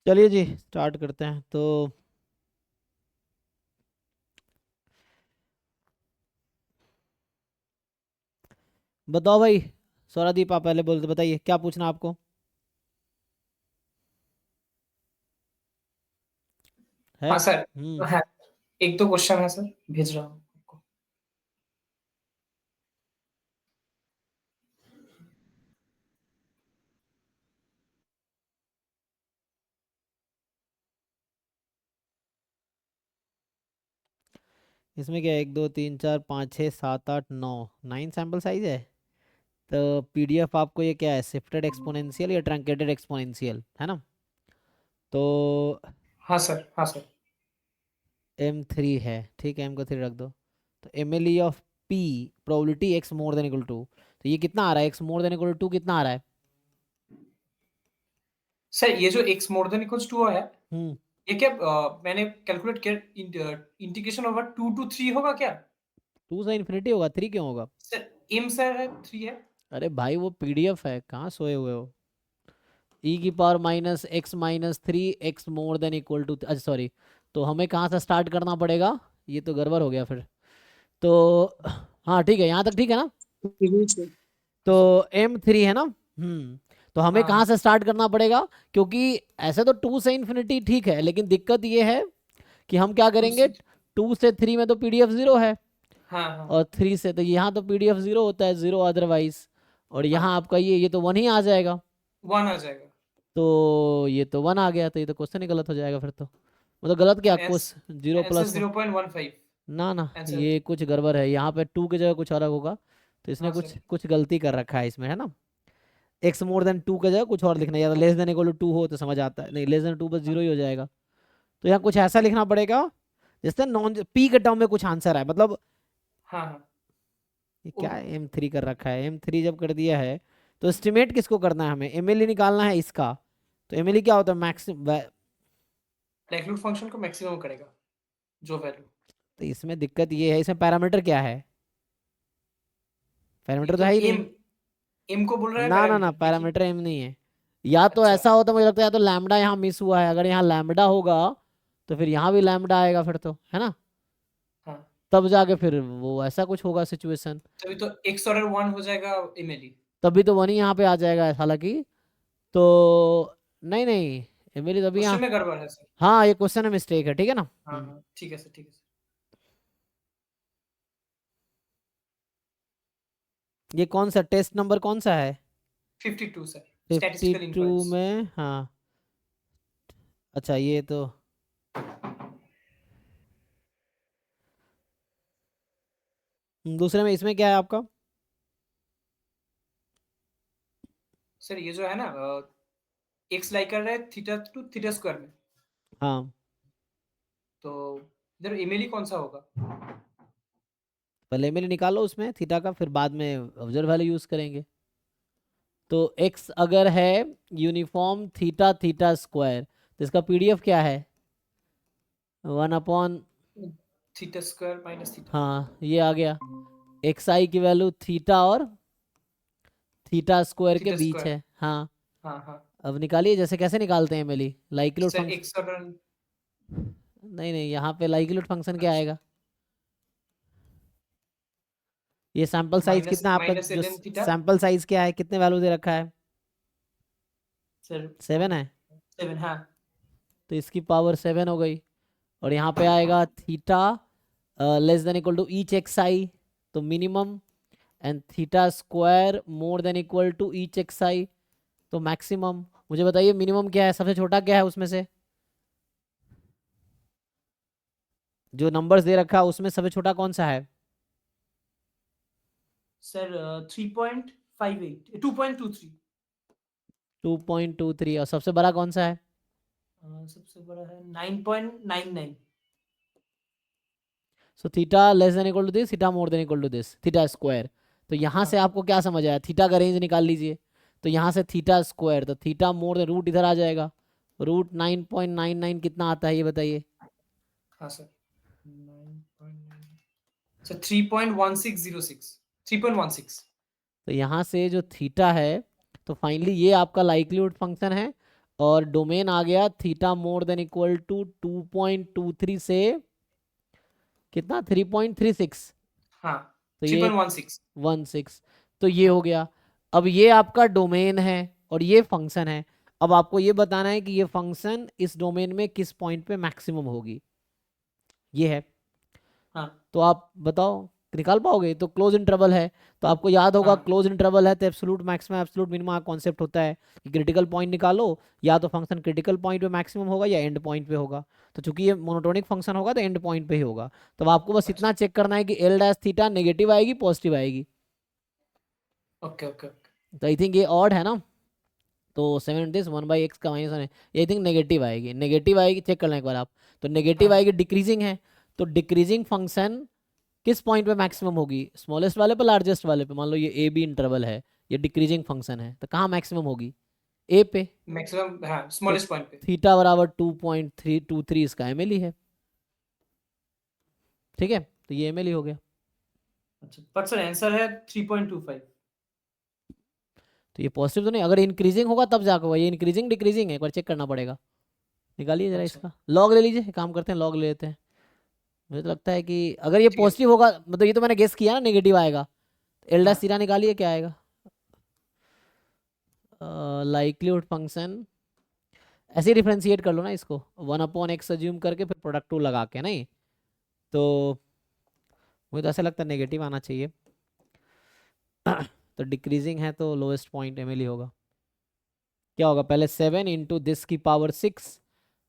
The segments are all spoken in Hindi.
चलिए जी स्टार्ट करते हैं। तो बताओ भाई, स्वरादीप आप पहले बोलते बताइए क्या पूछना आपको है। हाँ सर। हाँ, एक दो क्वेश्चन है सर, भेज रहा हूँ आपको। इसमें क्या है, 1 2 3 4 5 6 7 8 9 9 सैम्पल साइज है। तो पीडीएफ आपको ये क्या है, शिफ्टेड एक्सपोनेंशियल या ट्रंकेटेड एक्सपोनेंशियल है ना। तो हाँ सर, हाँ सर। M3 है, ठीक है, M को 3 रख दो। तो MLE of P probability x more than equal to, तो ये कितना आ रहा है, x more than equal to कितना आ रहा है। सर ये जो x more than equals to है, हम्म ये क्या मैंने कैलकुलेट किया, इंटीग्रेशन ओवर 2 to 3 होगा क्या? 2 से इन्फिनिटी होगा, 3 क्यों होगा। सर m सर है 3 है। अरे भाई वो पीडीएफ है, कहाँ सोए हुए हो। e⁻x−3 x more than equal to, अच्छा सॉरी, तो हमें कहाँ से स्टार्ट करना पड़ेगा, ये तो गड़बड़ हो गया फिर। तो हाँ ठीक है, यहाँ तक ठीक है ना। तो M3 है ना। तो हमें हाँ कहाँ से स्टार्ट करना पड़ेगा, क्योंकि ऐसे तो 2 से इन्फिनिटी ठीक है, लेकिन दिक्कत ये है कि हम क्या टू करेंगे। से 2 से 3 में तो पीडीएफ 0 है, हाँ हाँ और 3 से तो यहाँ तो पीडीएफ 0 होता है, 0 अदरवाइज। और यहाँ हाँ, आपका ये तो 1 ही आ जाएगा। 1 आ जाएगा। तो ये तो 1 आ गया, तो ये तो क्वेश्चन ही गलत हो जाएगा फिर तो। मतलब गलत क्या, सर क्वेश्चन 0 आंसर प्लस 0.15 ना ना, आंसर। ये कुछ गड़बड़ है, यहाँ पे 2 की जगह कुछ अलग होगा। तो इसने हाँ कुछ सर। कुछ गलती कर रखा है इसमें, है ना। एक्स मोर देन 2 की जगह कुछ और लिखना है, या तो लेस देन इक्वल टू 2 हो तो समझ आता है, नहीं लेस देन 2 बस 0 ही हो जाएगा। तो यहाँ कुछ ऐसा लिखना पड़ेगा जैसे नॉन पी के टर्म में कुछ आंसर है, मतलब हाँ हाँ। ये क्या है, ओ, M3 कर रखा है। M3 जब कर दिया है तो एस्टिमेट किसको करना है, हमें MLE निकालना है इसका। तो MLE क्या होता है, मैक्सिमम। लाइक्लीहुड फंक्शन को मैक्सिमम करेगा, जो वैल्यू। तो इसमें दिक्कत ये है, इसमें पैरामीटर क्या है, ये पैरामीटर तो तो है ही नहीं। एम, एम को बोल रहा है ना ना ना, पैरामीटर, देखिए। पैरामीटर एम नहीं है। या तो अच्छा। ऐसा होता, मुझे लगता है या तो लैम्बडा यहाँ मिस हुआ है, अगर यहाँ लैम्बडा होगा तो फिर यहाँ भी लैम्बडा आएगा फिर तो, है ना। हाँ, तब जाके फिर वो ऐसा कुछ होगा सिचुएशन। तभी तो एक्स और 1 हो जाएगा एमएलई। तभी तो 1 ही यहाँ पे आ जाएगा हालांकि। तो नहीं नहीं, मेरी तभी क्वेश्चन यहाँ। में गड़बड़ है सर। हाँ ये क्वेश्चन है, मिस्टेक है, ठीक है ना। हाँ हाँ, ठीक है सर, ठीक है सर। ये कौन सा टेस्ट नंबर कौन सा है। 52 सर, स्टैटिस्टिकल 52 इनफरेंस। में, हाँ। अच्छा ये तो दूसरे में, इसमें क्या है आपका। सर ये जो है ना, एक्स लाइक कर रहा है थीटा टू थीटा स्क्वायर में, हाँ, तो इधर एमएलई कौन सा होगा? पहले मेरे निकालो उसमें थीटा का, फिर बाद में ऑब्जर्व वैल्यू यूज करेंगे। तो x अगर है यूनिफॉर्म थीटा थीटा स्क्वायर, तो इसका पीडीएफ क्या है, 1 upon, theta square minus theta. हाँ ये आ गया। एक्स आई की वैल्यू थीटा और थीटा स्क्वायर के थीटा बीच स्क्वायर। है, हाँ। हाँ हाँ। अब निकालिए, जैसे कैसे निकालते हैं मेली लाइक्लीहुड सर फंक्शन। एक्स और नहीं नहीं, यहाँ पे लाइक्लीहुड फंक्शन क्या अच्छा, आएगा। ये सैंपल साइज माइनस कितना है आपका, माइनस जो L N theta. Sample size क्या है, कितने वैल्यू दे रखा है, सर 7 है। 7, हाँ। तो इसकी पावर 7 हो गई। और यहाँ पे आएगा theta less than equal to each X I, तो minimum, and theta square more than equal to each X I, तो मैक्सिमम। मुझे बताइए मिनिमम क्या है, सबसे छोटा क्या है उसमें से, जो नंबर्स दे रखा है उसमें सबसे छोटा कौन सा है। सर 3.58, 2.23। 2.23, और सबसे बड़ा कौन सा है। सबसे बड़ा है 9.99। So theta less than equal to this, theta more than equal to this, theta square. तो यहाँ से हाँ आपको क्या समझ आया, थीटा का रेंज निकाल लीजिए। तो यहाँ से थीटा स्क्वायर, तो थीटा मोर देन रूट इधर आ जाएगा। रूट 9.99 कितना आता है ये बताइए। हाँ सर, 9.9, सर 3.1606, 3.16। तो यहाँ से जो थीटा है, तो फाइनली ये आपका लाइक्लीहुड फंक्शन है। और डोमेन आ गया theta more than equal to 2.23 से कितना 3.36, हाँ तो थ्री ये पॉइंट वन सिक्स 16, तो ये हाँ हो गया। अब ये आपका डोमेन है और ये फंक्शन है। अब आपको ये बताना है कि ये फंक्शन इस डोमेन में किस पॉइंट पे मैक्सिमम होगी, ये है। हाँ तो आप बताओ निकाल पाओगे? तो क्लोज इंटरवल है, तो आपको याद होगा हाँ क्लोज इंटरवल है तो absolute maximum absolute minimum concept होता है कि क्रिटिकल पॉइंट निकालो, या तो फंक्शन क्रिटिकल पॉइंट पे मैक्सिमम होगा या एंड पॉइंट पे होगा। तो चूंकि ये मोनोटोनिक फंक्शन होगा तो एंड पॉइंट पे ही होगा। तो अब आपको बस अच्छा इतना चेक करना है कि एल डैश थीटा नेगेटिव आएगी पॉजिटिव आएगी। ओके ओके ओके तो आई थिंक ये ऑड है ना, तो 7 1 बाई एक्स का माइनस 1 है, ये आई थिंक नेगेटिव आएगी। नेगेटिव आएगी, चेक कर लें एक बार आप। तो नेगेटिव हाँ आएगी, डिक्रीजिंग है। तो डिक्रीजिंग फंक्शन किस पॉइंट पे मैक्सिमम होगी? स्मॉलेस्ट वाले पे, लार्जेस्ट वाले पे? मान लो ये ए बी इंटरवल है, ये डिक्रीजिंग फंक्शन है, तो कहाँ मैक्सिमम होगी? ए पे। मैक्सिमम हाँ तो स्मॉलेस्ट पॉइंट पे। थीटा बराबर 2.323 इसका एम एल ही है। ठीक है, तो ये एम एल ही हो गया। अच्छा पर सर आंसर है 3.25। तो ये पॉजिटिव तो नहीं, अगर इंक्रीजिंग होगा तब जाकर होगा। ये इंक्रीजिंग डिक्रीजिंग है, एक बार चेक करना पड़ेगा। निकालिए जरा अच्छा इसका लॉग ले लीजिए, एक काम करते हैं लॉग ले लेते हैं। मुझे तो लगता है कि अगर ये ठीक है। पॉजिटिव होगा, मतलब ये तो मैंने गेस किया ना नेगेटिव आएगा, एल डैश हाँ थीटा निकालिए क्या आएगा। लाइक्लीहुड फंक्शन ऐसे ही डिफ्रेंशिएट कर लो ना इसको, 1/x अज्यूम करके फिर प्रोडक्ट टू लगा के, नहीं तो मुझे तो ऐसा लगता है नेगेटिव आना चाहिए। तो डिक्रीजिंग है तो लोएस्ट पॉइंट एम ही होगा। क्या होगा? पहले 7 इंटू दिस की पावर 6,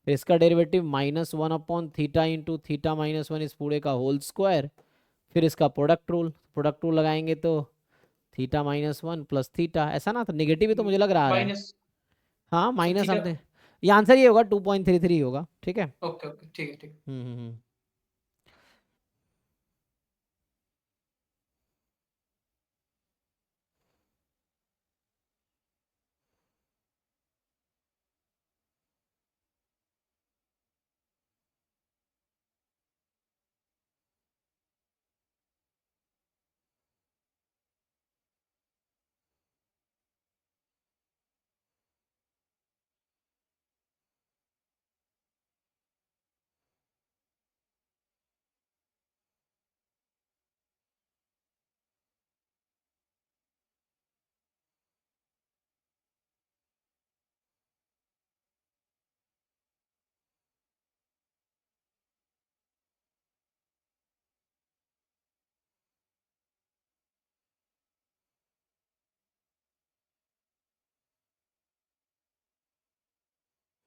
फिर इसका डेरिवेटिव -1/थीटा इंटू थीटा -1 इस पूरे का होल स्क्वायर, फिर इसका प्रोडक्ट रूल, प्रोडक्ट रूल लगाएंगे तो थीटा -1 प्लस थीटा, ऐसा ना, तो नेगेटिव ही तो मुझे लग रहा आ रहा है। माइनस। हाँ सर माइनस थीटा। समथिंग, ये आंसर ये होगा 2.33 होगा। ठीक है। ओके ओके ठीक है ठीक है। हम्म।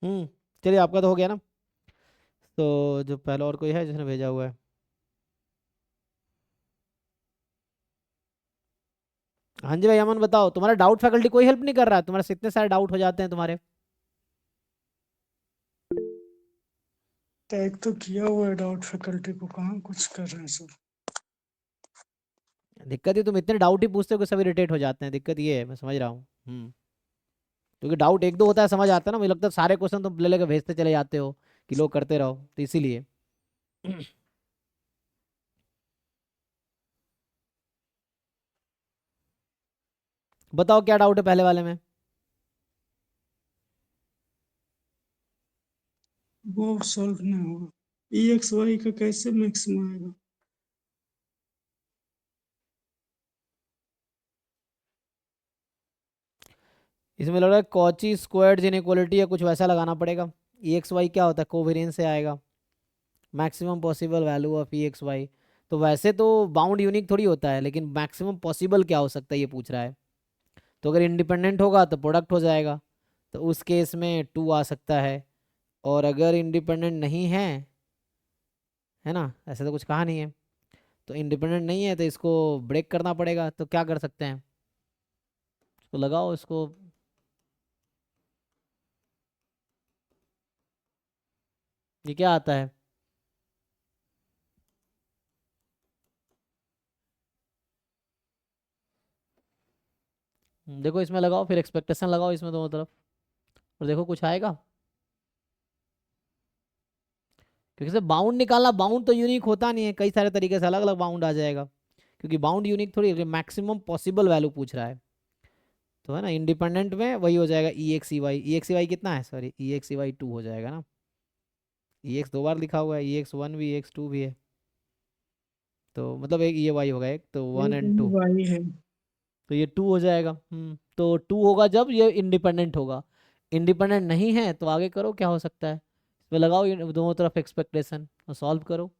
हम्म। चलिए आपका तो हो गया ना। तो जो पहला और कोई है जिसने भेजा हुआ है? हाँ जी भाई अमन बताओ, तुम्हारा डाउट फैकल्टी कोई हेल्प नहीं कर रहा है? तुम्हारे से इतने सारे डाउट हो जाते हैं तुम्हारे। टैग तो किया हुआ है डाउट फैकल्टी को, कहाँ कुछ कर रहे हैं सर। दिक्कत ही तुम इतने डाउट ही पूछते हो कि सब इरिटेट हो जाते हैं, दिक्कत ये है, मैं समझ रहा हूँ। क्योंकि डाउट एक दो होता है समझ आता है ना, मुझे लगता है सारे क्वेश्चन तुम ले लेकर भेजते चले जाते हो कि लोग करते रहो, तो इसीलिए। बताओ क्या डाउट है पहले वाले में? वो सॉल्व नहीं होगा। ई एक्स वाई का कैसे मैक्सिमम आएगा? इसमें लग रहा है कॉची स्क्वायर्ड इनइक्वालिटी या कुछ वैसा लगाना पड़ेगा। ई एक्स वाई क्या होता है? कोवेरियंस से आएगा, maximum possible value of E X Y. तो वैसे तो बाउंड यूनिक थोड़ी होता है, लेकिन मैक्सिमम पॉसिबल क्या हो सकता है ये पूछ रहा है। तो अगर इंडिपेंडेंट होगा तो प्रोडक्ट हो जाएगा, तो उस केस में 2 आ सकता है। और अगर इंडिपेंडेंट नहीं है ना, ऐसा तो कुछ कहा नहीं है, तो इंडिपेंडेंट नहीं है तो इसको ब्रेक करना पड़ेगा। तो क्या कर सकते हैं? इसको लगाओ इसको। ये क्या आता है? देखो इसमें लगाओ, फिर एक्सपेक्टेशन लगाओ इसमें दोनों तरफ, और देखो कुछ आएगा। क्योंकि से बाउंड निकालना, बाउंड तो यूनिक होता नहीं है, कई सारे तरीके से अलग अलग बाउंड आ जाएगा। क्योंकि बाउंड यूनिक थोड़ी, मैक्सिमम पॉसिबल वैल्यू पूछ रहा है। तो है ना, इंडिपेंडेंट में वही हो जाएगा ई एक्स ई वाई। ई एक्स ई वाई कितना है, सॉरी ई एक्स ई वाई 2 हो जाएगा ना। ई एक्स 2 बार लिखा हुआ है, ई एक्स 1 भी एक्स 2 भी है, तो मतलब एक ये वाई होगा, एक तो 1 एक एंड 2, वाई है। तो ये 2 हो जाएगा। तो 2 होगा जब ये इंडिपेंडेंट होगा। इंडिपेंडेंट नहीं है तो आगे करो क्या हो सकता है, इसमें लगाओ ये दोनों तरफ एक्सपेक्टेशन और सॉल्व करो।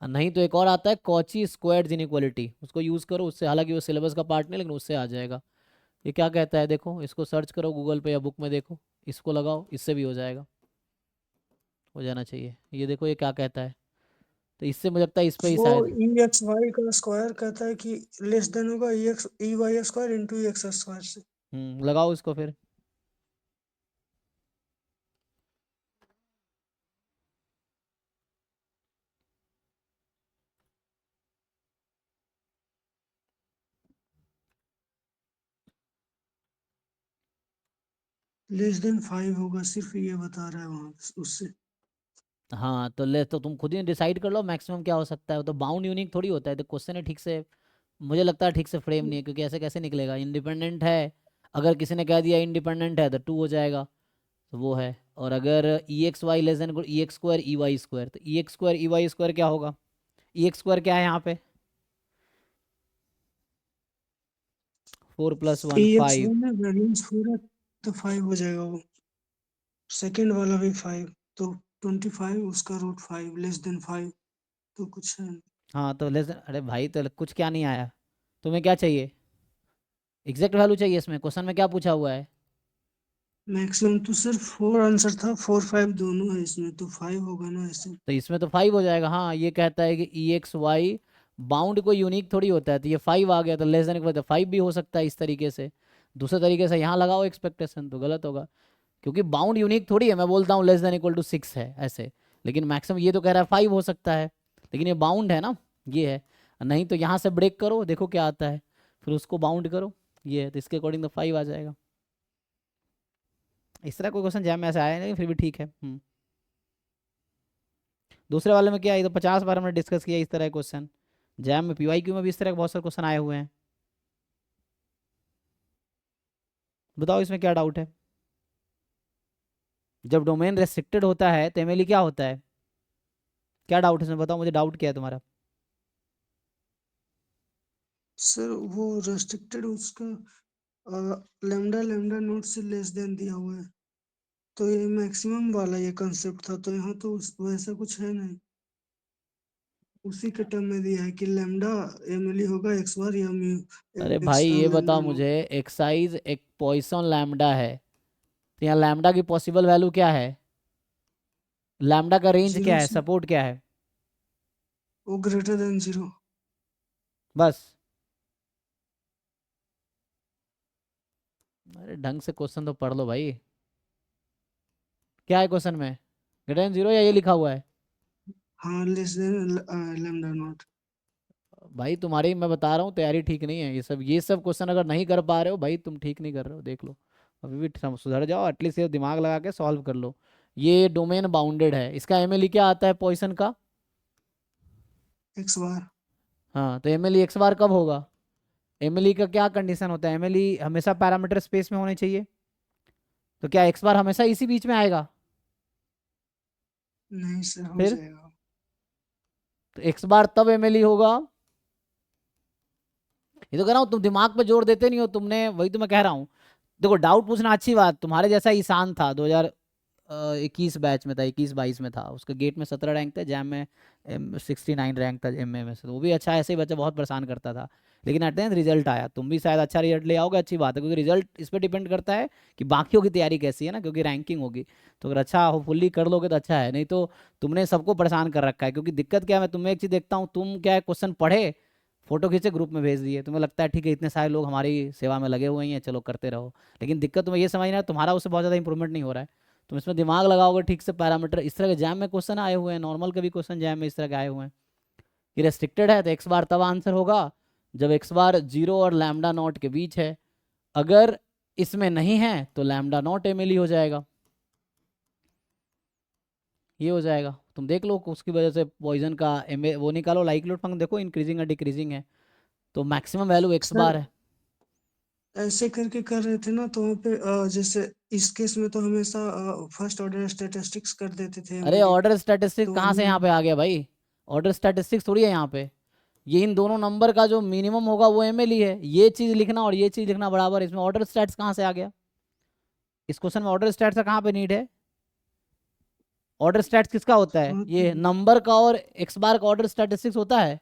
नहीं तो एक और आता है कॉची स्क्वायर्ड इनइक्वालिटी, उसको यूज़ करो, उससे हालांकि वो सिलेबस का पार्ट नहीं लेकिन उससे आ जाएगा। ये क्या कहता है देखो, इसको सर्च करो गूगल पे या बुक में देखो, इसको लगाओ, इससे भी हो जाएगा, हो जाना चाहिए। ये देखो ये क्या कहता है, तो इससे मुझे लगता है इस पे ही वो शायद। ई एक्स वाई का स्क्वायर कहता है कि लेस देन होगा E X E Y square into X square से। लगाओ इसको फिर। लेस देन 5 होगा, सिर्फ ये बता रहा है वहां उससे। हाँ तो ले, तो तुम खुद ही डिसाइड कर लो मैक्सिमम क्या हो सकता है, तो बाउंड यूनिक थोड़ी होता है, तो क्वेश्चन है ठीक से, मुझे लगता है ठीक से फ्रेम नहीं है, क्योंकि ऐसे कैसे निकलेगा इंडिपेंडेंट है। अगर किसी ने कह दिया इंडिपेंडेंट है तो 2 हो जाएगा, तो वो है। और अगर E X Y less than E X square E Y square, तो E X square E Y square क्या होगा, ई एक्स स्क्वायर क्या है यहाँ पे, 4 + 1 ई एक्स 5। वन है, वैरियंस 4 है, तो 5 हो जाएगा वो। सेकंड वाला भी 5, तो 25 उसका रूट 5 लेस देन 5, तो कुछ है। हाँ तो लेस, अरे भाई तो कुछ क्या नहीं आया, तुम्हें क्या चाहिए, एग्जैक्ट वैल्यू चाहिए, इसमें क्वेश्चन में क्या पूछा हुआ है। मैक्सिमम तो सिर्फ 4 आंसर था, 4 5 दोनों है इसमें, तो 5 होगा ना ऐसे। तो इसमें तो 5 हो जाएगा। हाँ ये कहता है कि ई एक्स वाई बाउंड कोई यूनिक थोड़ी होता है, तो ये 5 आ गया, तो लेस देन इक्वल 5 भी हो सकता है इस तरीके से। दूसरे तरीके से यहाँ लगाओ एक्सपेक्टेशन, तो गलत होगा, क्योंकि बाउंड यूनिक थोड़ी है। मैं बोलता हूँ लेस देन इक्वल टू 6 है ऐसे, लेकिन मैक्सिमम ये तो कह रहा है 5 हो सकता है, लेकिन ये बाउंड है ना, ये है। नहीं तो यहाँ से ब्रेक करो, देखो क्या आता है, फिर उसको बाउंड करो, ये है, तो इसके अकॉर्डिंग तो 5 आ जाएगा। इस तरह कोई क्वेश्चन जैम में ऐसे आया नहीं, फिर भी ठीक है। दूसरे वाले में क्या है, ये तो 50 बार हमने डिस्कस किया इस तरह के क्वेश्चन। जैम में पीवाईक्यू में भी इस तरह के बहुत सारे क्वेश्चन आए हुए हैं। बताओ इसमें क्या डाउट है। जब डोमेन रेस्ट्रिक्टेड होता है तो एमएलई क्या होता है, क्या डाउट है इसमें, बताओ मुझे, डाउट क्या है तुम्हारा। सर वो रेस्ट्रिक्टेड उसका लेमडा लेमडा नोट से लेस देन दिया हुआ है, तो ये मैक्सिमम वाला ये कंसेप्ट था, तो यहाँ तो वैसा कुछ है नहीं। उसी के टर्म में दिया है कि लेमडा एमएलई होगा एक्स बार या म्यू अरे भाई एक्स्ट्रा ये लेमडा बताओ मुझे, नोट। एक्साइज एक पॉइसन लैम्डा है, तो यहाँ लैम्डा की पॉसिबल वैल्यू क्या है, लैम्डा का रेंज क्या 0 है, से सपोर्ट क्या है, वो ग्रेटर देन 0। बस। अरे ढंग से क्वेश्चन तो पढ़ लो भाई, क्या है क्वेश्चन में, ग्रेटर देन 0 या ये लिखा हुआ है। हाँ लेस देन लेमडा नोट। भाई तुम्हारी मैं बता रहा हूँ तैयारी ठीक नहीं है, ये सब क्वेश्चन अगर नहीं कर पा रहे हो भाई, तुम ठीक नहीं कर रहे हो, देख लो। अभी भी सुधर जाओ, एटलीस्ट ये दिमाग लगा के सॉल्व कर लो। ये डोमेन बाउंडेड है, इसका एमएलई क्या आता है पॉइसन का, एक्स बार। हाँ तो एमएलई एक्स बार कब होगा, एमएलई का क्या कंडीशन होता है, एमएलई हमेशा पैरामीटर स्पेस में होने चाहिए, तो क्या एक्स बार हमेशा इसी बीच में आएगा, नहीं सर, हो फिर जाएगा। तो एक्स बार तब एमएलई होगा। ये तो कह रहा हूँ तुम दिमाग पे जोर देते नहीं हो, तुमने, वही तो मैं कह रहा हूँ। देखो डाउट पूछना अच्छी बात, तुम्हारे जैसा ईशान था 2021 बैच में था, 21-22 में था, उसका गेट में 17 रैंक था, जैम में 69 रैंक था एमए में से, तो वो भी अच्छा, ऐसे ही बच्चा बहुत परेशान करता था, लेकिन एट द एंड रिजल्ट आया। तुम भी शायद अच्छा रिजल्ट ले आओगे, अच्छी बात है, क्योंकि रिजल्ट इस पर डिपेंड करता है कि बाकियों की तैयारी कैसी है ना, क्योंकि रैंकिंग होगी। तो अगर अच्छा होपफुली कर लोगे तो अच्छा है, नहीं तो तुमने सबको परेशान कर रखा है। क्योंकि दिक्कत क्या है, मैं तुम्हें एक चीज़ देखता हूँ, तुम क्या है क्वेश्चन पढ़े, फोटो खींचे ग्रुप में भेज दिए, तुम्हें लगता है ठीक है इतने सारे लोग हमारी सेवा में लगे हुए हैं, चलो करते रहो। लेकिन दिक्कत तुम्हें ये समझना है, तुम्हारा उससे बहुत ज़्यादा इंप्रूवमेंट नहीं हो रहा है। तुम इसमें दिमाग लगाओगे ठीक से, पैरामीटर इस तरह के जैम में क्वेश्चन आए हुए हैं, नॉर्मल के भी क्वेश्चन जैम में इस तरह के आए हुए हैं कि रेस्ट्रिक्टेड है तो एक्स बार तब आंसर होगा जब एक्स बार 0 और लैम्डा नॉट के बीच है। अगर इसमें नहीं है तो लैम्डा नॉट एमएलई हो जाएगा। ये हो जाएगा, तुम देख लो उसकी वजह से पॉइजन का वो निकालो, लाइक्लीहुड फंक्शन देखो इंक्रीजिंग है डिक्रीजिंग है, तो मैक्सिमम वैल्यू एक्स सर बार है। ऐसे करके कर रहे थे ना, तो वहाँ पे जैसे इस केस में तो हमेशा फर्स्ट ऑर्डर स्टैटिस्टिक्स कर देते थे अरे एमएलई। ऑर्डर स्टैटिस्टिक्स तो कहाँ से हमने यहाँ पे आ गया भाई, ऑर्डर स्टैटिस्टिक्स थोड़ी है यहाँ पे, ये इन दोनों नंबर का जो मिनिमम होगा वो एमएलई है, ये चीज लिखना और ये चीज लिखना बराबर है, इसमें ऑर्डर स्टैट्स कहाँ से आ गया, इस क्वेश्चन में ऑर्डर स्टैट्स का कहाँ पे नीड है, ऑर्डर स्टैट्स किसका होता है, हाँ ये नंबर का और एक्स बार का ऑर्डर स्टैटिस्टिक्स होता है,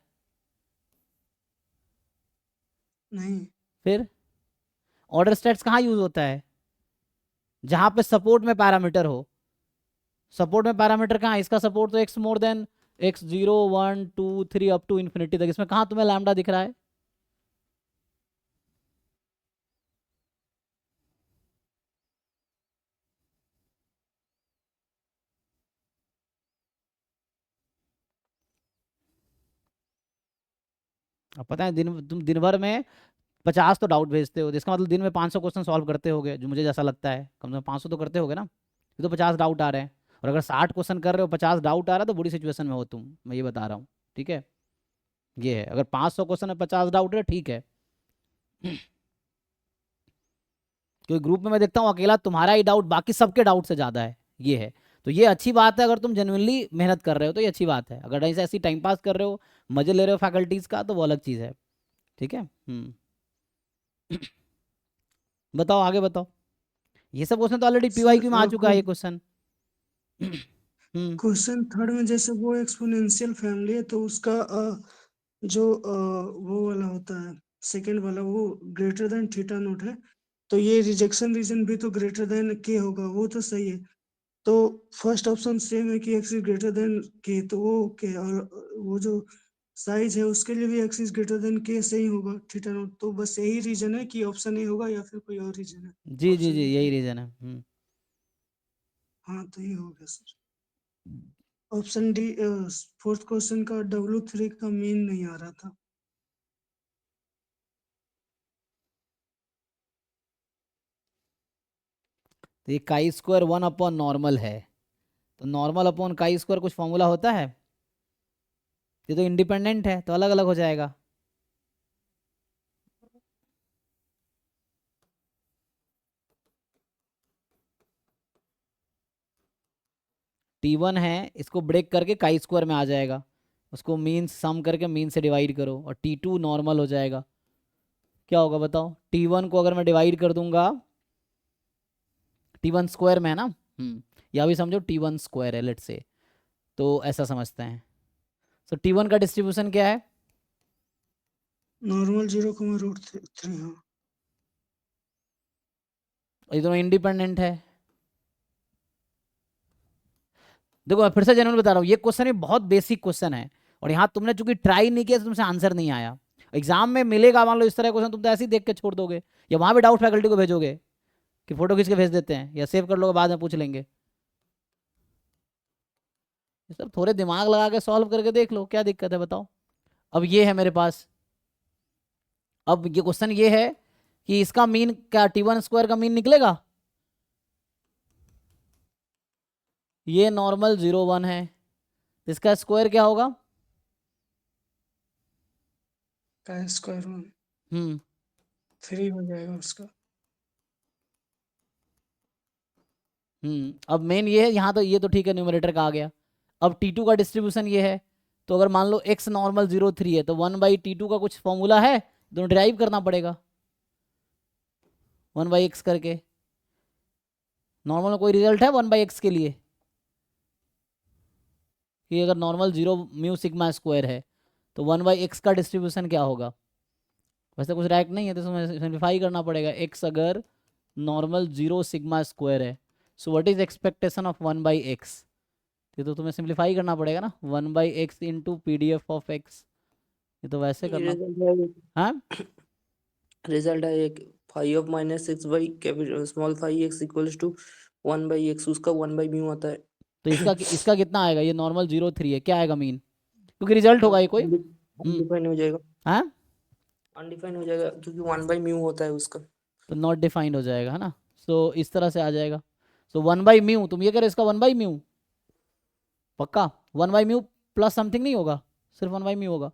नहीं फिर ऑर्डर स्टैट्स कहाँ यूज होता है, जहां पे सपोर्ट में पैरामीटर हो, सपोर्ट में पैरामीटर कहाँ है? इसका सपोर्ट तो X more than X 0 1 2 3 up to infinity तक, इसमें कहाँ तुम्हें लैम्डा दिख रहा है, अब पता है तुम दिन भर में 50 तो डाउट भेजते हो, जिसका मतलब दिन में 500 क्वेश्चन सॉल्व करते होगे, जो मुझे जैसा लगता है कम से कम 500 तो करते होगे ना, ये तो 50 डाउट आ रहे हैं, और अगर 60 क्वेश्चन कर रहे हो 50 डाउट आ रहा है तो बुरी सिचुएशन में हो तुम, मैं ये बता रहा हूँ, ठीक है, ये है, अगर 500 क्वेश्चन में 50 डाउट है ठीक है, क्योंकि ग्रुप में मैं देखता हूँ अकेला तुम्हारा ही डाउट बाकी सबके डाउट से ज़्यादा है, ये है, तो ये अच्छी बात है, अगर तुम जेन्युइनली मेहनत कर रहे हो तो ये अच्छी बात है, अगर ऐसे ऐसी टाइम पास कर रहे हो मजे ले रहे हो फैकल्टीज़ का तो वो अलग चीज़ है, ठीक है। बताओ आगे बताओ, ये सब क्वेश्चन तो ऑलरेडी सर पीवाईक्यू में आ चुका है ये क्वेश्चन। हम्म। क्वेश्चन थर्ड में जैसे वो एक्सपोनेंशियल फैमिली है, तो उसका जो वो वाला होता है सेकंड वाला, वो ग्रेटर देन थीटा नोट है, तो ये रिजेक्शन रीजन भी तो ग्रेटर देन के होगा, वो तो सही है। तो फर्स्ट ऑप्शन सेम है कि एक्स इज ग्रेटर देन के, तो वो के, और वो जो साइज है उसके लिए भी एक्स इज ग्रेटर देन के से ही होगा थीटा नोट, तो बस यही रीजन है कि ऑप्शन ए होगा या फिर कोई और रीजन है जी जी ऑप्शन जी बी यही पे। रीजन है। हाँ तो ये हो गया sir. Option D fourth question का W3 का मीन नहीं आ रहा था। तो ये काई स्क्वायर 1 अपॉन नॉर्मल है, तो नॉर्मल अपॉन काई स्क्वायर कुछ फॉर्मूला होता है, ये तो इंडिपेंडेंट है तो अलग अलग हो जाएगा, T1 है इसको ब्रेक करके काई स्क्वायर में आ जाएगा, उसको मीन सम करके मीन से डिवाइड करो और T2 नॉर्मल हो जाएगा, क्या होगा बताओ, T1 को अगर मैं डिवाइड कर दूंगा T1 स्क्वायर में है ना, या भी समझो T1 स्क्वायर है लेट से, तो ऐसा समझते हैं, तो T1 का डिस्ट्रीब्यूशन क्या है, नॉर्मल 0, √3। हाँ ये दोनों इंडिपेंडेंट है, देखो मैं फिर से जनरल बता रहा हूँ, ये क्वेश्चन भी बहुत बेसिक क्वेश्चन है, और यहाँ तुमने चूंकि ट्राई नहीं किया तो तुमसे आंसर नहीं आया, एग्जाम में मिलेगा मान लो इस तरह क्वेश्चन, तुम तो ऐसे ही देख के छोड़ दोगे, या वहां भी डाउट फैकल्टी को भेजोगे कि फोटो खींच के भेज देते हैं या सेव कर लोगे बाद में पूछ लेंगे, ये सब थोड़े दिमाग लगा के सॉल्व करके देख लो क्या दिक्कत है बताओ। अब ये है मेरे पास, अब ये क्वेश्चन ये है कि इसका मीन क्या T1 स्क्वायर का मीन निकलेगा, ये नॉर्मल 0 1 है, इसका स्क्वायर क्या होगा, का स्क्वायर 1 हम्म 3 हो जाएगा उसका। अब मेन ये है, यहाँ तो ये तो ठीक है न्यूमरेटर का आ गया, अब T2 का डिस्ट्रीब्यूशन ये है, तो अगर मान लो x नॉर्मल 0 3 है तो 1/T2 का कुछ फॉर्मूला है, दोनों डिराइव करना पड़ेगा 1/x करके, नॉर्मल में कोई रिजल्ट है 1/x के लिए, कि अगर नॉर्मल 0 म्यू सिग्मा स्क्वायर है तो 1/x का डिस्ट्रीब्यूशन क्या होगा, वैसे कुछ डायरेक्ट नहीं है तो सिंप्लीफाई करना पड़ेगा, x अगर नॉर्मल 0 सिग्मा स्क्वायर है, so what is expectation of 1/x, ये तो तुम्हें सिंप्लीफाई करना पड़ेगा ना, 1/x into PDF of x, ये तो वैसे करना, हाँ रिजल्ट है एक 5 - 6 small 5x equals to 1/x, उसका 1/μ आता है। तो इसका कितना आएगा, ये नॉर्मल 0 3 है, क्या आएगा मीन, क्योंकि रिजल्ट होगा ये कोई, अनडिफाइन हो जाएगा, हाँ अनडिफाइन हो जाएगा क्योंकि 1/μ होता है उसका। तो नॉट डिफाइंड हो जाएगा है ना, सो इस तरह से आ जाएगा, सो 1/μ, तुम ये करो इसका 1/μ, पक्का 1/μ प्लस समथिंग नहीं होगा, सिर्फ 1/μ होगा।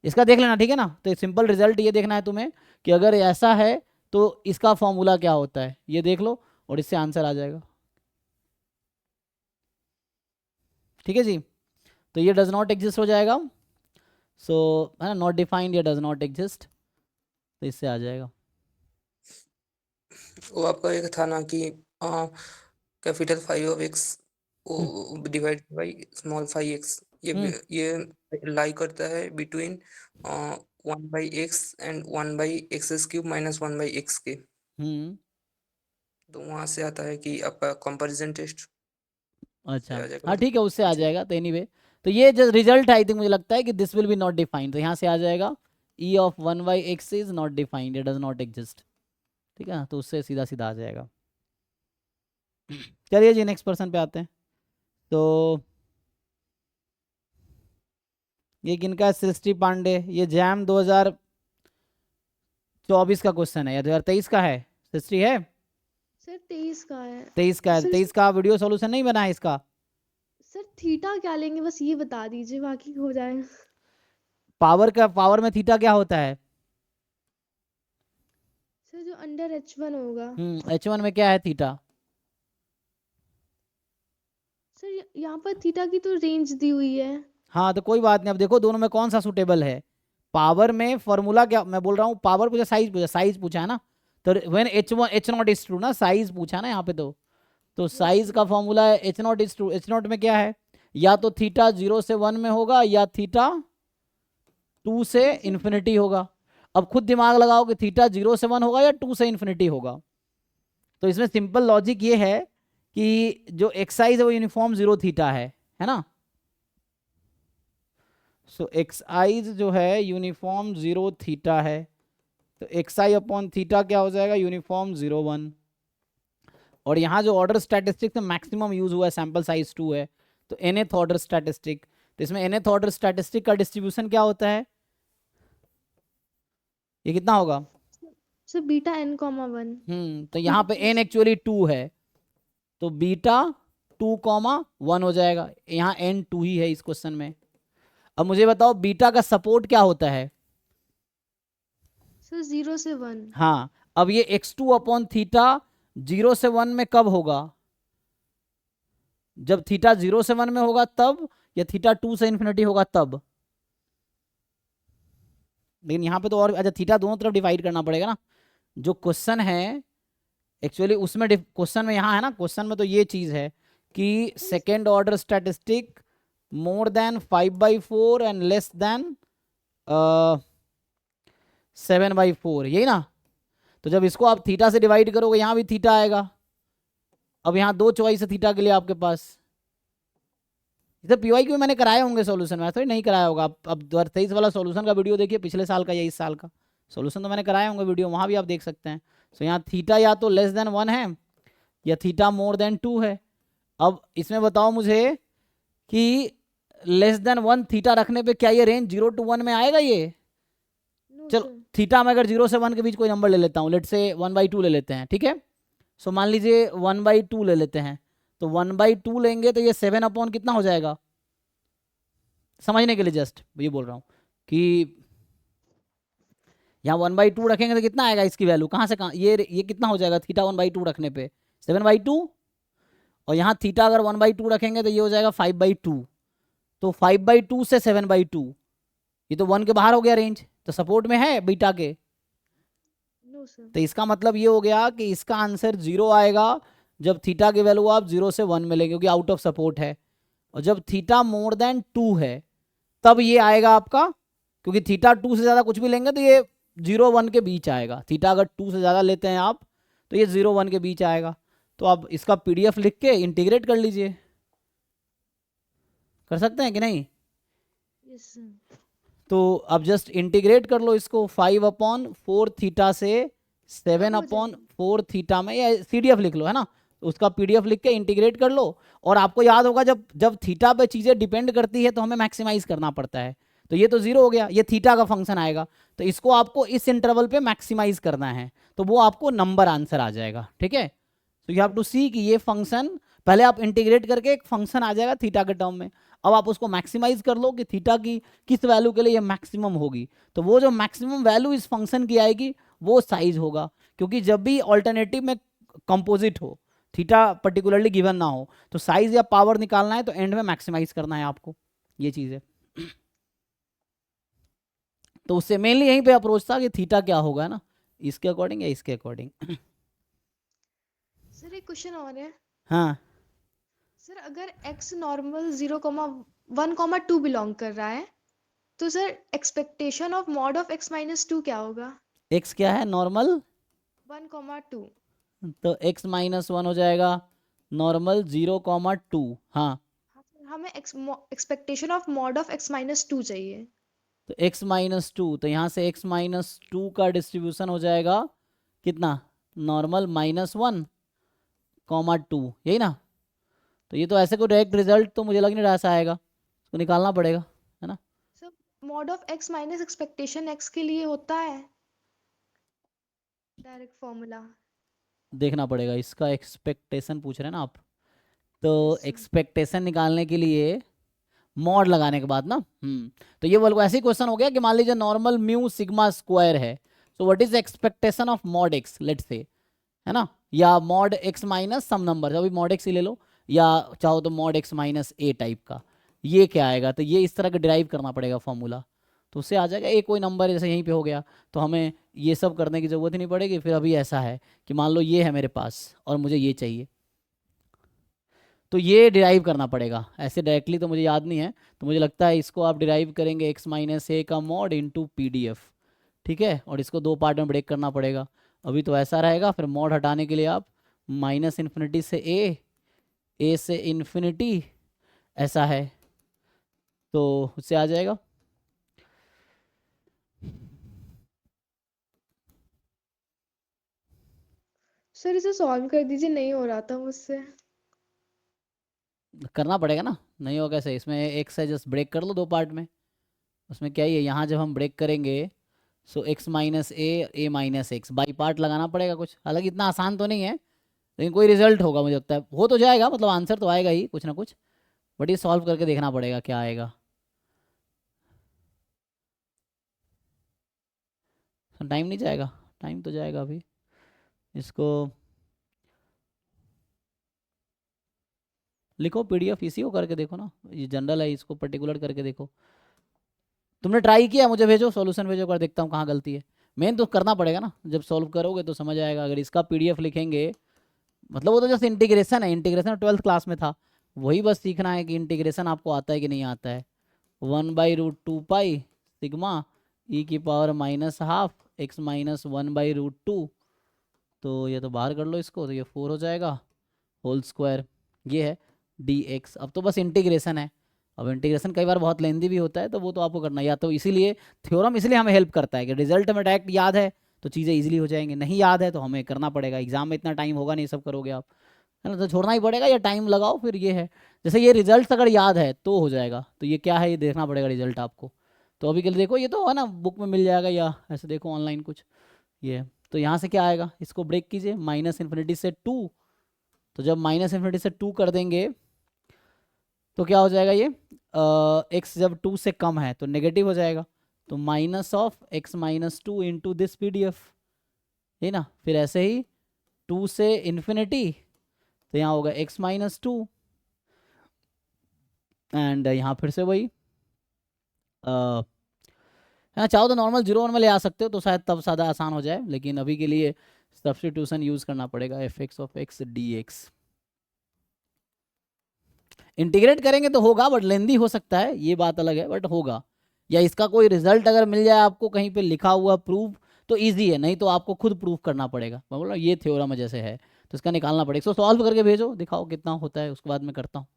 इसका देख लेना, ठीक है ना। तो सिंपल रिजल्ट ये देखना है तुम्हें कि अगर ऐसा है तो इसका फॉर्मूला क्या होता है, ये देख लो और इससे आंसर आ जाएगा। ठीक है जी, तो ये डज नॉट एग्जिस्ट हो जाएगा। सो है ना, नॉट डिफाइंड या डज नॉट एग्जिस्ट, तो इससे आ जाएगा। वो आपका एक था ना कि कैपिटल 5 वो डिवाइड बाई स्मॉल 5x, ये लाई करता है between 1/x and 1/x³ minus 1/x के। तो वहां से आता है कि आपका कंपैरिजन टेस्ट अच्छा आ जाएगा, हाँ ठीक है, उससे आ जी। जाएगा। तो एनीवे तो ये जो रिजल्ट आई थिंक मुझे लगता है कि this will be not defined, तो यहाँ से आ जाएगा e of 1/x is not defined, it does not exist. ठीक है, तो उससे सीधा सीधा आ जाएगा। चलिए जी नेक्स्ट पर्सन पे आते हैं। तो ये किनका है, सृष्टि पांडे। ये जैम 2024 का क्वेश्चन है या 2023 का है? सृष्टि है सर 23 का है 23 का है। सर। 23 का वीडियो सॉल्यूशन नहीं बना है इसका। सर थीटा क्या लेंगे बस ये बता दीजिए, बाकी हो जाएगा। पावर में थीटा क्या होता है? सर जो अंडर h1 होगा। h1 में क्या है थीटा? सर यहाँ पर थीटा की तो रेंज दी हुई है। हाँ तो कोई बात नहीं, अब देखो दोनों में कौन सा सूटेबल है। पावर में फॉर्मूला क्या, मैं बोल रहा हूँ पावर पूछा, साइज पूछा है ना। तो व्हेन h0 इज ट्रू ना, साइज पूछा ना यहाँ पे। तो साइज का फॉर्मूला है h0 इज ट्रू। h0 में क्या है, या तो थीटा 0 से 1 में होगा या थीटा 2 से इन्फिनिटी होगा। अब खुद दिमाग लगाओ कि थीटा 0 से 1 होगा या 2 से इन्फिनिटी होगा। तो इसमें सिंपल लॉजिक ये है कि जो एक्साइज है वो यूनिफॉर्म 0 थीटा है ना। सो एक्साइज जो है यूनिफॉर्म 0 थीटा है। तो एक्साई अपॉन थीटा क्या हो जाएगा, यूनिफॉर्म 0 1। और यहाँ जो ऑर्डर स्टैटिस्टिक में मैक्सिमम यूज हुआ है सैंपल साइज 2 है, तो nth ऑर्डर स्टैटिस्टिक। तो इसमें nth ऑर्डर स्टैटिस्टिक का डिस्ट्रीब्यूशन क्या होता है, ये कितना होगा? Sir beta n,1। तो यहाँ पे n एक्चुअली 2 है, तो बीटा 2,1 हो जाएगा। यहाँ n 2 ही है इस क्वेश्चन में। अब मुझे बताओ बीटा का सपोर्ट क्या होता है? सर 0 से 1। हाँ, अब ये x2 अपॉन थीटा 0 से 1 में कब होगा? जब थीटा 0 से 1 में होगा तब, या थीटा 2 से इन्फिनिटी होगा तब। लेकिन यहाँ पे तो और अच्छा, थीटा दोनों तरफ डिवाइड करना पड़ेगा ना। जो क्वेश्चन है एक्चुअली उसमें क्वेश्चन में यहाँ है ना, क्वेश्चन में तो ये चीज है कि second order statistic more than 5/4 and less than 7/4, यही ना। तो जब इसको आप थीटा से डिवाइड करोगे यहाँ भी थीटा आएगा। अब यहाँ 2 चॉइस है थीटा के लिए आपके पास। इधर PYQ में मैंने कराए होंगे सॉल्यूशन, में थोड़ी नहीं कराया होगा। अब 2023 वाला सॉल्यूशन का वीडियो देखिए, पिछले साल का या इस साल का सॉल्यूशन तो मैंने कराए होंगे वीडियो, वहाँ भी आप देख सकते हैं। सो यहाँ थीटा या तो लेस देन 1 है या थीटा मोर देन 2 है। अब इसमें बताओ मुझे कि लेस देन 1 थीटा रखने पे क्या ये रेंज 0 to 1 में आएगा ये? चलो थीटा में अगर 0 से 1 के बीच कोई नंबर ले लेता हूँ, लेट से 1/2 ले लेते हैं, ठीक है। सो मान लीजिए 1/2 ले लेते हैं, तो 1/2 लेंगे तो ये 7 अपॉन कितना हो जाएगा, समझने के लिए जस्ट ये बोल रहा हूँ कि यहाँ 1/2 रखेंगे तो कितना आएगा इसकी वैल्यू, कहाँ से कहाँ, ये कितना हो जाएगा थीटा 1/2 रखने पे 7/2। और यहाँ थीटा अगर 1/2 रखेंगे तो ये हो जाएगा 5/2। तो 5/2 से 7/2, ये तो 1 के बाहर हो गया रेंज, तो सपोर्ट में है बीटा के। तो इसका मतलब ये हो गया कि इसका आंसर 0 आएगा जब थीटा की वैल्यू आप 0 से 1 में लेंगे, क्योंकि आउट ऑफ सपोर्ट है। और जब थीटा मोर देन 2 है तब ये आएगा आपका, क्योंकि थीटा 2 से ज़्यादा कुछ भी लेंगे तो ये 0 1 के बीच आएगा। थीटा अगर 2 से ज़्यादा लेते हैं आप तो ये 0 1 के बीच आएगा। तो आप इसका PDF लिख के इंटीग्रेट कर लीजिए, कर सकते हैं कि नहीं? Yes sir. तो अब जस्ट इंटीग्रेट कर लो इसको 5/4 थीटा से 7/4 थीटा में, या CDF लिख लो है ना, तो उसका PDF लिख के इंटीग्रेट कर लो। और आपको याद होगा जब थीटा पे चीज़ें डिपेंड करती है तो हमें मैक्सिमाइज करना पड़ता है। तो ये तो 0 हो गया, ये थीटा का फंक्शन आएगा, तो इसको आपको इस इंटरवल पे मैक्सिमाइज करना है, तो वो आपको नंबर आंसर आ जाएगा। ठीक है, तो यू हैव टू सी कि ये फंक्शन पहले आप इंटीग्रेट करके एक फंक्शन आ जाएगा थीटा के टर्म में, अब आप उसको मैक्सिमाइज कर लो कि थीटा की किस वैल्यू के लिए ये मैक्सिमम होगी, तो वो जो मैक्सिमम वैल्यू इस फंक्शन की आएगी वो साइज होगा, क्योंकि जब भी ऑल्टरनेटिव में कंपोजिट हो, थीटा पर्टिकुलरली गिवन ना हो, तो साइज या पावर निकालना है तो एंड में मैक्सिमाइज करना है आपको, ये चीज़ है। तो उससे मेनली यहीं पे अप्रोच था कि थीटा क्या होगा, है ना, इसके अकॉर्डिंग या इसके अकॉर्डिंग। सर एक क्वेश्चन और है। हाँ सर अगर x नॉर्मल 0,1,2 बिलोंग कर रहा है तो sir expectation of mod of x minus 2 क्या होगा? एक्स क्या है नॉर्मल, 1,2। तो x माइनस वन हो जाएगा नॉर्मल 0,2। हाँ हाँ सर, हमें expectation of mod of x minus 2 चाहिए। तो x माइनस टू, तो यहाँ से x माइनस टू का डिस्ट्रीब्यूशन हो जाएगा कितना, नॉर्मल -1,2, यही ना। तो ये तो ऐसे को डायरेक्ट रिजल्ट तो मुझे लग नहीं रहा ऐसा आएगा, इसको निकालना पड़ेगा, है ना। Sir mod of x minus expectation x के लिए होता है डायरेक्ट फॉर्मूला। देखना पड़ेगा, इसका एक्सपेक्टेशन पूछ रहे हैं ना आप, तो Yes, sir. एक्सपेक्टेशन निकालने के लिए मॉड लगाने के बाद ना, तो ये बोलो ऐसे ही क्वेश्चन हो गया कि मान लीजिए नॉर्मल म्यू सिग्मा स्क्वायर है, तो what is expectation of mod x, let's say, है ना, या mod x minus sum number, अभी मॉड एक्स ही ले लो, या चाहो तो मॉड एक्स माइनस ए टाइप का, ये क्या आएगा, तो ये इस तरह का डिराइव करना पड़ेगा फॉर्मूला, तो उससे आ जाएगा एक कोई नंबर जैसे यहीं पे हो गया, तो हमें ये सब करने की ज़रूरत ही नहीं पड़ेगी। फिर अभी ऐसा है कि मान लो ये है मेरे पास और मुझे ये चाहिए, तो ये डिराइव करना पड़ेगा, ऐसे डायरेक्टली तो मुझे याद नहीं है, तो मुझे लगता है इसको आप डिराइव करेंगे x माइनस ए का मॉड इंटू PDF, ठीक है, और इसको दो पार्ट में ब्रेक करना पड़ेगा। अभी तो ऐसा रहेगा, फिर मॉड हटाने के लिए आप माइनस इन्फिनिटी से ए से इन्फिनिटी, ऐसा है, तो उससे आ जाएगा। सर इसे सॉल्व कर दीजिए, नहीं हो रहा था मुझसे। करना पड़ेगा ना, नहीं होगा कैसे, इसमें एक्स है, जस्ट ब्रेक कर लो दो पार्ट में, उसमें क्या ही है, यहाँ जब हम ब्रेक करेंगे सो x minus A minus x, by part लगाना पड़ेगा कुछ, हालांकि इतना आसान तो नहीं है, लेकिन कोई रिजल्ट होगा, मुझे लगता है हो तो जाएगा, मतलब आंसर तो आएगा ही कुछ ना कुछ, बट ये सॉल्व करके देखना पड़ेगा क्या आएगा। टाइम नहीं जाएगा, टाइम तो जाएगा अभी, इसको लिखो PDF, इसी को करके देखो ना, ये जनरल है, इसको पर्टिकुलर करके देखो। तुमने ट्राई किया, मुझे भेजो, सॉल्यूशन भेजो, कर देखता हूँ कहाँ गलती है। मेन तो करना पड़ेगा ना, जब सॉल्व करोगे तो समझ आएगा। अगर इसका PDF लिखेंगे, मतलब वो तो जैसे इंटीग्रेशन है, इंटीग्रेशन 12th क्लास में था, वही बस सीखना है कि इंटीग्रेशन आपको आता है कि नहीं आता है। 1/√2 पाई सिग्मा e की पावर -12 x माइनस 1/√2, तो ये तो बाहर कर लो इसको, तो ये 4 हो जाएगा होल स्क्वायर, ये है dx। अब तो बस इंटीग्रेशन है, अब इंटीग्रेशन कई बार बहुत लेंदी भी होता है, तो वो तो आपको करना, या तो इसीलिए थ्योरम इसलिए हमें हेल्प करता है कि रिजल्ट में डायरेक्ट याद है तो चीज़ें इजीली हो जाएंगी, नहीं याद है तो हमें करना पड़ेगा, एग्जाम में इतना टाइम होगा नहीं सब करोगे आप, है ना, तो छोड़ना ही पड़ेगा या टाइम लगाओ। फिर ये है, जैसे ये रिजल्ट अगर याद है तो हो जाएगा, तो ये क्या है ये देखना पड़ेगा रिजल्ट आपको। तो अभी के लिए देखो, ये तो है ना बुक में मिल जाएगा, या ऐसे देखो ऑनलाइन कुछ, ये है। तो यहाँ से क्या आएगा, इसको ब्रेक कीजिए, माइनस इन्फिनिटी से 2, तो जब माइनस इन्फिनिटी से 2 कर देंगे तो क्या हो जाएगा, ये x जब 2 से कम है तो नेगेटिव हो जाएगा, तो minus of x minus 2 into this PDF, है ना। फिर ऐसे ही 2 से इन्फिनिटी, तो यहाँ होगा x माइनस 2, एंड यहाँ फिर से वही, हाँ चाहो तो नॉर्मल 0 1 ले आ सकते हो, तो शायद तब ज़्यादा आसान हो जाए, लेकिन अभी के लिए सब्स्टिट्यूशन यूज़ करना पड़ेगा, fx of x dx। Integrate करेंगे तो होगा, बट लेंदी हो सकता है, ये बात अलग है, बट होगा। या इसका कोई रिजल्ट अगर मिल जाए आपको कहीं पे लिखा हुआ प्रूफ, तो इजी है, नहीं तो आपको खुद प्रूफ करना पड़ेगा। मैं बोल रहा हूँ ये थ्योरम जैसे है, तो इसका निकालना पड़ेगा, इसको सॉल्व करके भेजो, दिखाओ कितना होता है, उसके बाद मैं करता हूँ,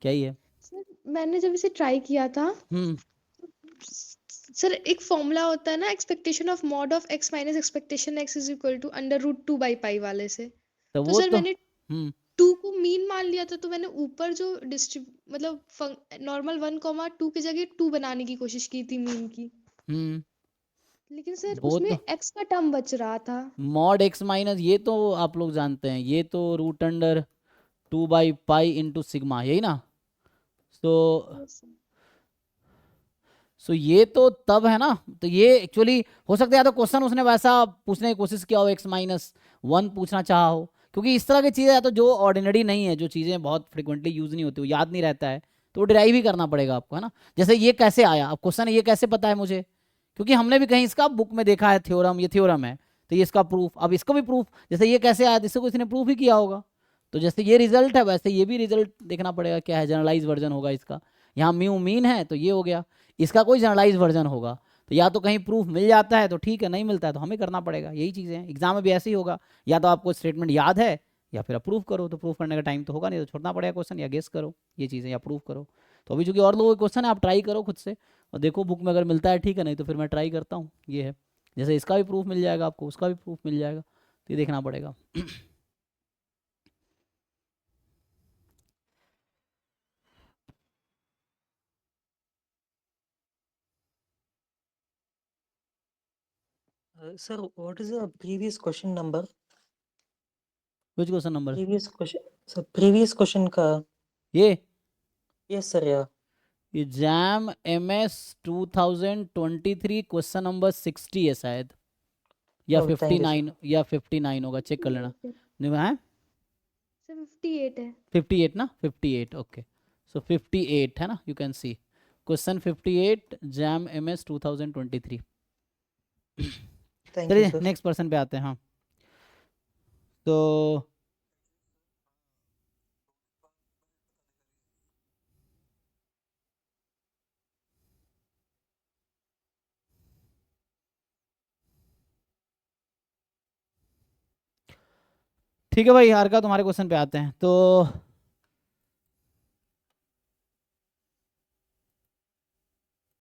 क्या ही है। सर मैंने जब इसे ट्राई किया था, सर एक फॉर्मूला होता है ना, expectation of mod of x minus expectation x is equal to √2 by pi वाले से। तो तो वो सर तो मैंने 2 को मीन मान लिया था, तो मैंने ऊपर जो मतलब नॉर्मल 1,2 की जगह 2 बनाने की कोशिश की थी मीन की, लेकिन सर वो उसमें तो x का टर्म बच रहा था। मॉड x माइनस, ये तो आप लोग जानते हैं, ये तो रूट अंडर 2/पाई इंटू सिग्मा, यही ना? तो Yes, sir. सो ये तो तब है ना, तो ये एक्चुअली हो सकता है या तो क्वेश्चन उसने वैसा पूछने की कोशिश किया हो, x-1 पूछना चाहा हो, क्योंकि इस तरह की चीज़ें या तो जो ऑर्डिनरी नहीं है, जो चीज़ें बहुत फ्रिक्वेंटली यूज नहीं होती, वो याद नहीं रहता है, तो वो डिराइव ही करना पड़ेगा आपको, है ना? जैसे ये कैसे आया, अब क्वेश्चन है ये कैसे पता है मुझे, क्योंकि हमने भी कहीं इसका बुक में देखा है थ्योरम, ये थ्योरम है, तो ये इसका प्रूफ, अब इसको भी प्रूफ, जैसे ये कैसे आया, इससे किसी ने प्रूफ ही किया होगा, तो जैसे ये रिजल्ट है वैसे ये भी रिजल्ट देखना पड़ेगा क्या है, जनरलाइज वर्जन होगा इसका, यहाँ म्यू मीन है तो ये हो गया, इसका कोई जनरलाइज वर्जन होगा, तो या तो कहीं प्रूफ मिल जाता है तो ठीक है, नहीं मिलता है तो हमें करना पड़ेगा, यही चीज़ें हैं, एग्जाम में भी ऐसे ही होगा, या तो आपको स्टेटमेंट याद है या फिर अप्रूव करो, तो प्रूफ करने का टाइम तो होगा नहीं, तो छोड़ना पड़ेगा क्वेश्चन, या गेस करो ये चीज़ें, या प्रूव करो। तो अभी चूंकि और लोगों के क्वेश्चन है, आप ट्राई करो खुद से और देखो बुक में अगर मिलता है ठीक है, नहीं तो फिर मैं ट्राई करता हूँ, ये है, जैसे इसका भी प्रूफ मिल जाएगा आपको, उसका भी प्रूफ मिल जाएगा, तो ये देखना पड़ेगा। Sir, what is the previous question number? Which question number? Previous question. Sir, previous question का. ये Yes, sir. Yeah. ये जैम MS 2023 क्वेश्चन नंबर 60 है शायद, या Oh, thank you, sir. 59, या 59 होगा, चेक कर लेना। 58 है। नहीं है Sir, 58 है। 58 ना, 58 ओके, सो 58 है ना, you can see question 58 jam MS 2023। Thank you, चलिए sir. नेक्स्ट पर्सन पे आते हैं। हाँ तो ठीक है भाई, हार का तुम्हारे क्वेश्चन पे आते हैं। तो